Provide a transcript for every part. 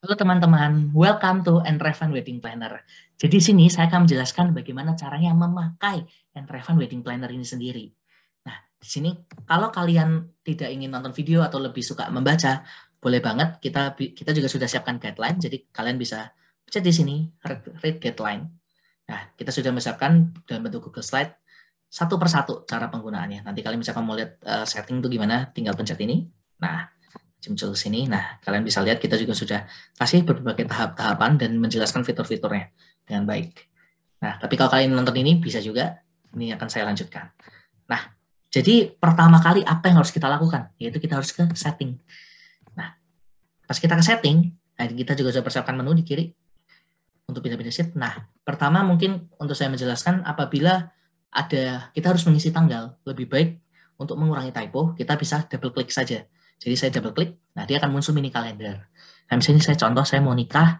Halo teman-teman, welcome to Enrevan Wedding Planner. Jadi sini saya akan menjelaskan bagaimana caranya memakai Enrevan Wedding Planner ini sendiri. Nah, di sini kalau kalian tidak ingin nonton video atau lebih suka membaca, boleh banget kita juga sudah siapkan guideline. Jadi kalian bisa baca di sini read guideline. Nah, kita sudah menyiapkan dalam bentuk Google Slide satu persatu cara penggunaannya. Nanti kalian bisa mau lihat setting itu gimana, tinggal pencet ini. Nah, muncul sini. Nah, kalian bisa lihat kita juga sudah kasih berbagai tahap-tahapan dan menjelaskan fitur-fiturnya dengan baik. Nah, tapi kalau kalian nonton ini bisa juga, ini akan saya lanjutkan. Nah, jadi pertama kali apa yang harus kita lakukan? Yaitu kita harus ke setting. Nah, pas kita ke setting, kita juga sudah persiapkan menu di kiri untuk pindah-pindah sheet. Nah, pertama mungkin untuk saya menjelaskan apabila kita harus mengisi tanggal, lebih baik untuk mengurangi typo, kita bisa double klik saja. Jadi saya double klik, nah dia akan muncul mini kalender. Nah misalnya saya contoh, saya mau nikah,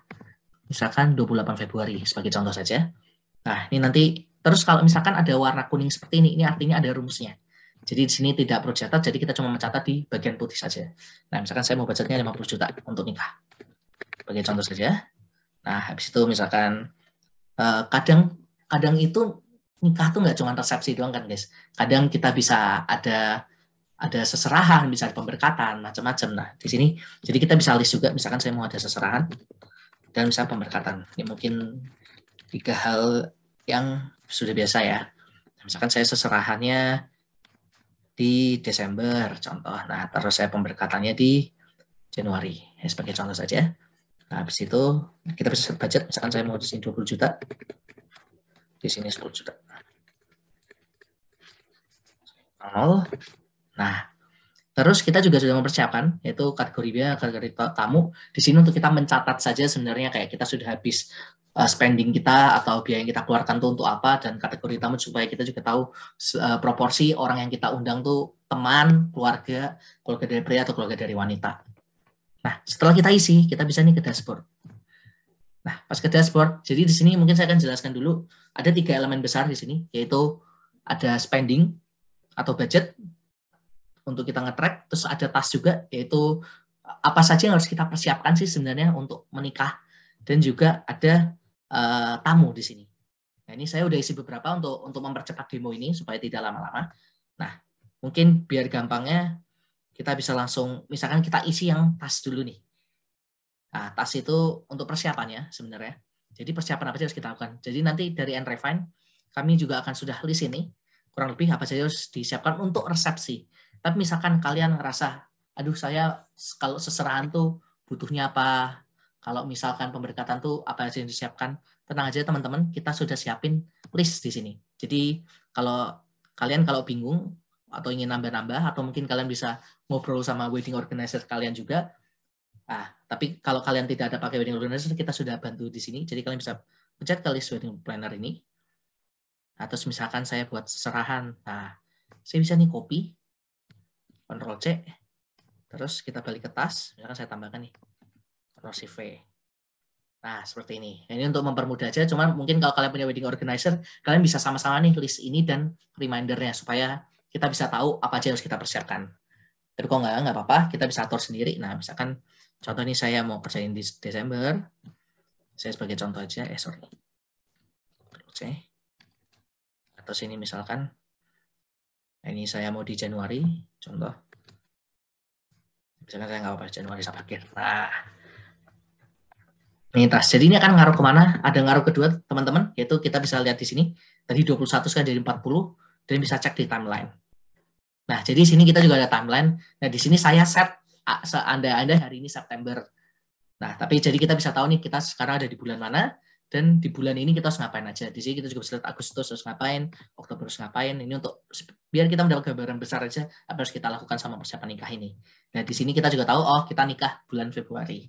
misalkan 28 Februari sebagai contoh saja. Nah ini nanti, terus kalau misalkan ada warna kuning seperti ini artinya ada rumusnya. Jadi di sini tidak perlu catat, jadi kita cuma mencatat di bagian putih saja. Nah misalkan saya mau budgetnya 50 juta untuk nikah. Sebagai contoh saja. Nah habis itu misalkan, kadang itu nikah tuh nggak cuma resepsi doang kan guys. Kadang kita bisa ada seserahan, bisa ada pemberkatan, macam-macam. Nah, di sini jadi kita bisa list juga, misalkan saya mau ada seserahan dan misalnya pemberkatan. Ini mungkin 3 hal yang sudah biasa ya. Misalkan saya seserahannya di Desember, contoh. Nah, terus saya pemberkatannya di Januari, ya, sebagai contoh saja. Nah, habis itu kita bisa set budget, misalkan saya mau di sini 20 juta, di sini 10 juta. Nah, terus kita juga sudah mempersiapkan, yaitu kategori B, kategori tamu. Di sini untuk kita mencatat saja sebenarnya kayak kita sudah habis spending kita atau biaya yang kita keluarkan tuh untuk apa, dan kategori tamu supaya kita juga tahu proporsi orang yang kita undang tuh teman, keluarga dari pria atau keluarga dari wanita. Nah, setelah kita isi, kita bisa nih ke dashboard. Nah, pas ke dashboard, jadi di sini mungkin saya akan jelaskan dulu, ada 3 elemen besar di sini, yaitu ada spending atau budget, untuk kita nge-track, terus ada tas juga, yaitu apa saja yang harus kita persiapkan sih sebenarnya untuk menikah, dan juga ada tamu di sini. Nah, ini saya udah isi beberapa untuk mempercepat demo ini supaya tidak lama-lama. Nah, mungkin biar gampangnya kita bisa langsung, misalkan kita isi yang tas dulu nih. Nah, tas itu untuk persiapannya sebenarnya. Jadi persiapan apa sih harus kita lakukan? Jadi nanti dari Enrefine, kami juga akan sudah list ini, kurang lebih apa saja harus disiapkan untuk resepsi. Tapi misalkan kalian ngerasa, aduh saya kalau seserahan tuh butuhnya apa, kalau misalkan pemberkatan tuh apa aja yang disiapkan, tenang aja teman-teman, kita sudah siapin list di sini. Jadi kalau kalian bingung atau ingin nambah-nambah, atau mungkin kalian bisa ngobrol sama wedding organizer kalian juga. Tapi kalau kalian tidak ada pakai wedding organizer, kita sudah bantu di sini. Jadi kalian bisa pencet ke list wedding planner ini. Nah, terus misalkan saya buat seserahan. Nah, saya bisa nih copy, Ctrl C, terus kita balik ke tas, misalkan saya tambahkan nih, Ctrl C V. Nah, seperti ini. Ini untuk mempermudah aja, cuman mungkin kalau kalian punya wedding organizer, kalian bisa sama-sama nih list ini dan remindernya, supaya kita bisa tahu apa aja yang harus kita persiapkan. Tapi kalau nggak apa-apa, kita bisa atur sendiri. Nah, misalkan contoh ini saya mau kerjain di Desember, saya sebagai contoh aja, atau sini misalkan, ini saya mau di Januari, contoh. Misalkan saya nggak apa-apa, Januari sampai akhir. Nah, ini tas. Jadi ini akan ngaruh kemana? Ada ngaruh kedua, teman-teman, yaitu kita bisa lihat di sini. Tadi 21 sekarang jadi 40, dan bisa cek di timeline. Nah, jadi sini kita juga ada timeline. Nah, di sini saya set seandainya hari ini September. Nah, tapi jadi kita bisa tahu nih kita sekarang ada di bulan mana, dan di bulan ini kita harus ngapain aja. Di sini kita juga bisa lihat Agustus harus ngapain, Oktober harus ngapain. Ini untuk biar kita mendapat gambaran besar aja apa harus kita lakukan sama persiapan nikah ini. Nah, di sini kita juga tahu, oh kita nikah bulan Februari.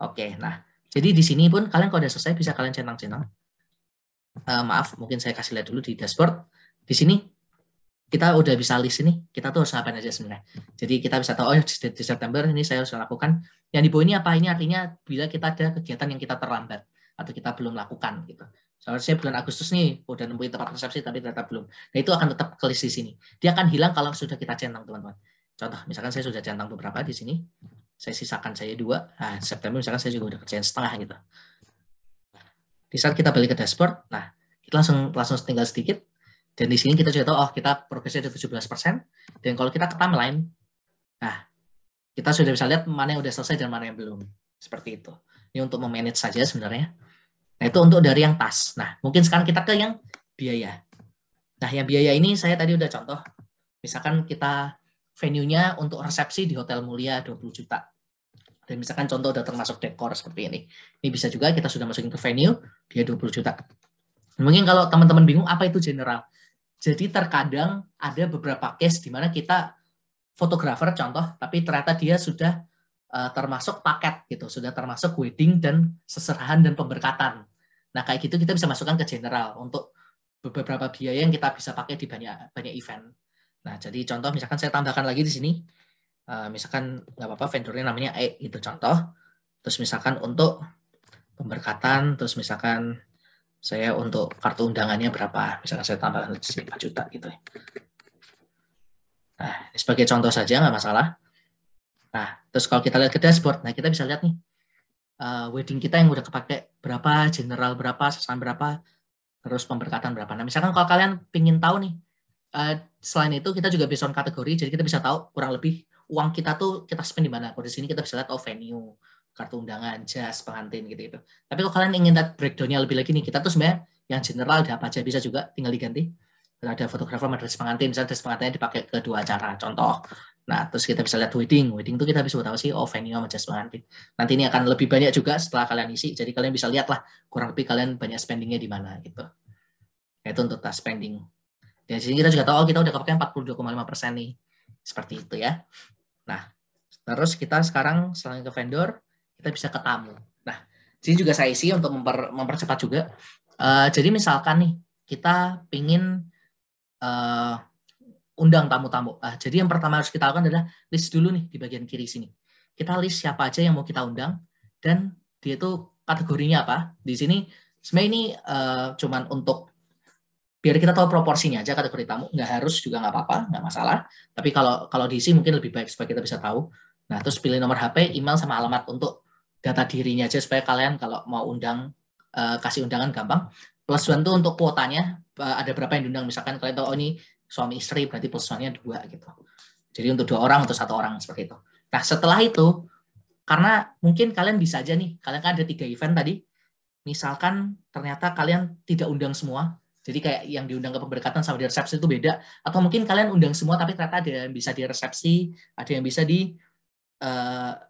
Oke, nah jadi di sini pun kalian kalau udah selesai bisa kalian centang-centang. Maaf, mungkin saya kasih lihat dulu di dashboard. Di sini kita udah bisa list ini, kita tuh harus ngapain aja sebenarnya. Jadi kita bisa tahu, oh di September ini saya harus lakukan. Yang di bawah ini apa? Ini artinya bila kita ada kegiatan yang kita terlambat atau kita belum lakukan gitu. Seharusnya bulan Agustus nih udah nemuin tempat resepsi tapi ternyata belum. Nah itu akan tetap ke list di sini. Dia akan hilang kalau sudah kita centang teman-teman. Contoh, misalkan saya sudah centang beberapa di sini. saya sisakan saya 2. Nah, September misalkan saya juga udah kerjain setengah gitu. Di saat kita balik ke dashboard, nah kita langsung tinggal sedikit. Dan di sini kita juga tahu, oh kita progresnya ada 17%. Dan kalau kita ke timeline, nah kita sudah bisa lihat mana yang udah selesai dan mana yang belum. Seperti itu. Ini untuk memanage saja sebenarnya. Nah itu untuk dari yang task. Nah mungkin sekarang kita ke yang biaya. Nah yang biaya ini saya tadi udah contoh. Misalkan kita venue-nya untuk resepsi di Hotel Mulia 20 juta. Dan misalkan contoh udah termasuk dekor seperti ini. Ini bisa juga kita sudah masukin ke venue, dia 20 juta. Mungkin kalau teman-teman bingung apa itu general. Jadi terkadang ada beberapa case di mana kita fotografer contoh, tapi ternyata dia sudah termasuk paket gitu, sudah termasuk wedding dan seserahan dan pemberkatan. Nah kayak gitu kita bisa masukkan ke general untuk beberapa biaya yang kita bisa pakai di banyak event. Nah jadi contoh misalkan saya tambahkan lagi di sini, misalkan nggak apa-apa vendornya namanya E itu contoh, terus misalkan untuk pemberkatan, terus misalkan saya untuk kartu undangannya berapa, misalkan saya tambahkan 5 juta gitu. Nah ini sebagai contoh saja nggak masalah. Nah terus kalau kita lihat ke dashboard, nah kita bisa lihat nih wedding kita yang udah kepake berapa, general berapa, sasaran berapa, terus pemberkatan berapa. Nah misalkan kalau kalian pingin tahu nih, selain itu kita juga bisa on kategori, jadi kita bisa tahu kurang lebih uang kita tuh kita spend di mana. Kalau di sini kita bisa lihat venue, kartu undangan, jas, pengantin gitu-gitu. Tapi kalau kalian ingin lihat breakdown-nya lebih lagi nih, kita tuh sebenarnya yang general ada apa aja bisa juga tinggal diganti. Ada fotografer sama dress pengantin, misalnya dress pengantinnya dipakai ke 2 acara, contoh. Nah, terus kita bisa lihat wedding tuh kita bisa tahu sih, venue sama jas pengantin. Nanti ini akan lebih banyak juga setelah kalian isi, jadi kalian bisa lihat lah kurang lebih kalian banyak spendingnya di mana gitu. Itu untuk task spending. Dan di sini kita juga tahu, kita udah kepake 42,5% nih. Seperti itu ya. Nah, terus kita sekarang selain ke vendor, kita bisa ke tamu. Nah, sini juga saya isi untuk mempercepat juga. Jadi misalkan nih, kita pingin undang tamu-tamu. Jadi yang pertama harus kita lakukan adalah list dulu nih di bagian kiri sini. Kita list siapa aja yang mau kita undang, dan dia itu kategorinya apa. Di sini sebenarnya ini cuman untuk biar kita tahu proporsinya aja kategori tamu, nggak harus juga nggak apa-apa, nggak masalah. Tapi kalau diisi mungkin lebih baik supaya kita bisa tahu. Nah terus pilih nomor HP, email sama alamat untuk data dirinya aja supaya kalian kalau mau undang kasih undangan gampang. Plus one tuh untuk kuotanya ada berapa yang diundang, misalkan kalian tahu oh ini suami istri berarti plus one-nya 2 gitu. Jadi untuk 2 orang atau 1 orang seperti itu. Nah setelah itu karena mungkin kalian bisa aja nih, kalian kan ada 3 event tadi. Misalkan ternyata kalian tidak undang semua. Jadi kayak yang diundang ke pemberkatan sama di resepsi itu beda. Atau mungkin kalian undang semua tapi ternyata ada yang bisa di resepsi, ada yang bisa di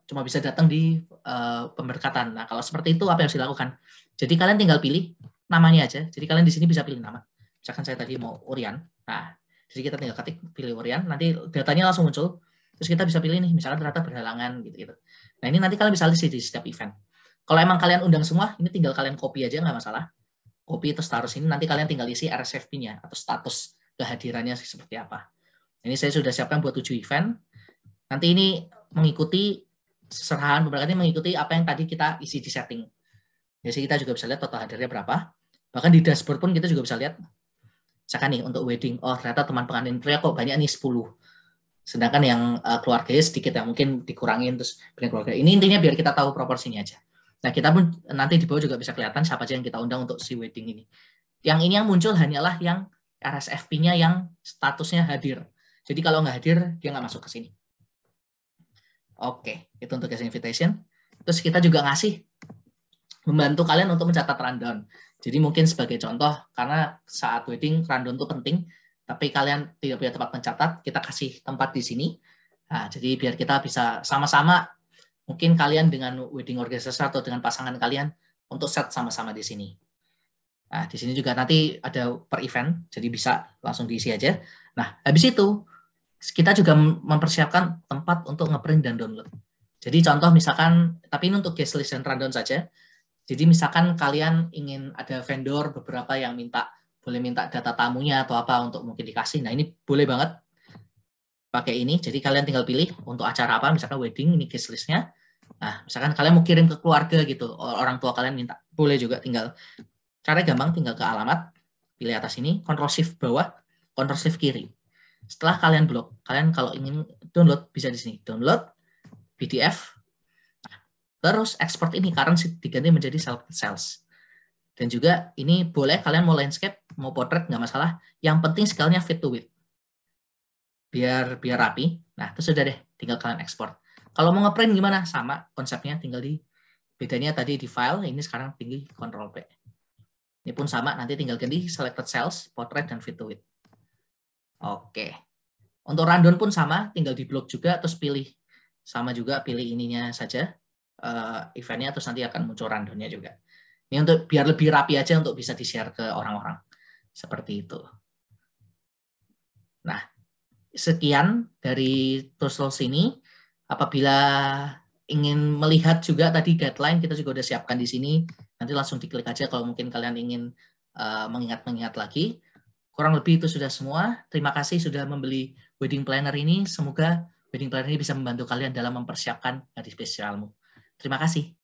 cuma bisa datang di pemberkatan. Nah kalau seperti itu apa yang harus dilakukan? Jadi kalian tinggal pilih namanya aja. Jadi kalian di sini bisa pilih nama. Misalkan saya tadi mau Urian. Nah jadi kita tinggal ketik pilih Urian. Nanti datanya langsung muncul. Terus kita bisa pilih nih, misalkan ternyata berhalangan gitu-gitu. Nah ini nanti kalian bisa list di setiap event. Kalau emang kalian undang semua, ini tinggal kalian copy aja nggak masalah. Copy terus taruh sini, nanti kalian tinggal isi RSVP-nya atau status kehadirannya seperti apa. Ini saya sudah siapkan buat 7 event. Nanti ini mengikuti seserahan pemberkatan, mengikuti apa yang tadi kita isi di setting. Jadi kita juga bisa lihat total hadirnya berapa. Bahkan di dashboard pun kita juga bisa lihat. Misalkan nih untuk wedding, oh ternyata teman pengantin pria kok banyak nih 10. Sedangkan yang keluarganya sedikit ya, mungkin dikurangin terus keluarga. Ini intinya biar kita tahu proporsinya aja. Nah, kita pun nanti di bawah juga bisa kelihatan siapa aja yang kita undang untuk si wedding ini. Yang ini yang muncul hanyalah yang RSVP-nya yang statusnya hadir. Jadi kalau nggak hadir, dia nggak masuk ke sini. Oke, itu untuk guest invitation. Terus kita juga ngasih membantu kalian untuk mencatat rundown. Jadi mungkin sebagai contoh, karena saat wedding rundown itu penting, tapi kalian tidak punya tempat mencatat, kita kasih tempat di sini. Nah, jadi biar kita bisa sama-sama, mungkin kalian dengan wedding organizer atau dengan pasangan kalian untuk set sama-sama di sini. Nah, di sini juga nanti ada per event, jadi bisa langsung diisi aja. Nah, habis itu kita juga mempersiapkan tempat untuk ngeprint dan download. Jadi contoh misalkan, tapi ini untuk guest list dan rundown saja. Jadi misalkan kalian ingin ada vendor beberapa yang boleh minta data tamunya atau apa untuk mungkin dikasih. Nah, ini boleh banget pakai ini. Jadi kalian tinggal pilih untuk acara apa, misalkan wedding, ini guest list-nya. Nah, misalkan kalian mau kirim ke keluarga gitu, orang tua kalian minta, boleh juga tinggal. Caranya gampang, tinggal ke alamat, pilih atas ini, Ctrl Shift bawah, Ctrl Shift kiri. Setelah kalian blok, kalian kalau ingin download bisa di sini, download PDF, Terus export ini current diganti menjadi selected cells. Dan juga ini boleh kalian mau landscape, mau portrait nggak masalah. Yang penting scale-nya fit to width. Biar rapi. Nah, itu sudah deh, tinggal kalian export. Kalau mau ngeprint gimana? Sama konsepnya, tinggal bedanya tadi di file, ini sekarang tinggi Ctrl P. Ini pun sama, nanti tinggal ganti selected cells, portrait, dan fit to width. Oke. Untuk rundown pun sama, tinggal di blok juga, terus pilih. Sama juga, pilih ininya saja, eventnya, terus nanti akan muncul rundownnya juga. Ini untuk biar lebih rapi aja untuk bisa di-share ke orang-orang. Seperti itu. Nah, sekian dari tools ini. Apabila ingin melihat juga tadi guideline, kita juga udah siapkan di sini. Nanti langsung diklik aja kalau mungkin kalian ingin mengingat-mengingat lagi. Kurang lebih itu sudah semua. Terima kasih sudah membeli wedding planner ini. Semoga wedding planner ini bisa membantu kalian dalam mempersiapkan hari spesialmu. Terima kasih.